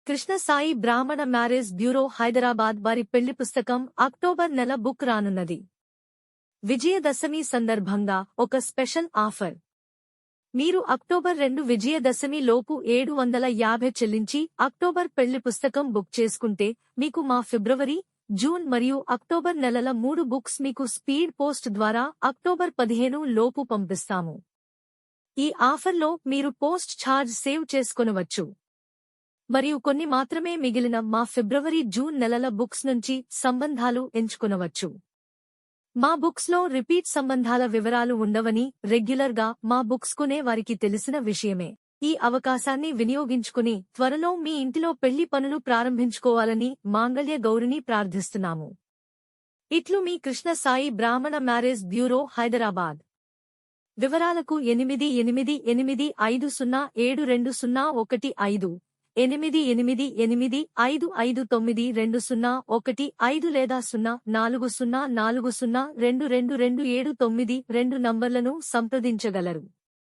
కృష్ణ సాయి బ్రాహ్మణ marriage bureau Hyderabad వారి పెళ్లి పుస్తకం అక్టోబర్ నెల బుక్ రానున్నది. విజయదశమి సందర్భంగా ఒక స్పెషల్ ఆఫర్. మీరు అక్టోబర్ 2 విజయదశమి లోపు 750 చెల్లించి అక్టోబర్ పెళ్లి పుస్తకం బుక్ చేసుకుంటే మీకు మా ఫిబ్రవరి, జూన్ మరియు అక్టోబర్ నెలల 3 బుక్స్ మీకు స్పీడ్ పోస్ట్ ద్వారా అక్టోబర్ 15 లోపు పంపిస్తాము. ఈ ఆఫర్లో మీరు పోస్ట్ ఛార్జ్ సేవ్ చేసుకొనవచ్చు. మరియు కొన్ని మాత్రమే మిగిలిన మా ఫిబ్రవరి, జూన్ నెలల బుక్స్ నుంచి సంబంధాలు ఎంచుకొనవచ్చు. మా బుక్స్లో రిపీట్ సంబంధాల వివరాలు ఉండవని రెగ్యులర్గా మా బుక్స్ కొనే వారికి తెలిసిన విషయమే. ఈ అవకాశాన్ని వినియోగించుకుని త్వరలో మీ ఇంటిలో పెళ్లి పనులు ప్రారంభించుకోవాలని మాంగళ్య గౌరిని ప్రార్థిస్తున్నాము. ఇట్లు మీ కృష్ణ సాయి బ్రాహ్మణ మ్యారేజ్ బ్యూరో హైదరాబాద్. వివరాలకు 8885072015 8885592015 లేదా 040402222792 నంబర్లను సంప్రదించగలరు.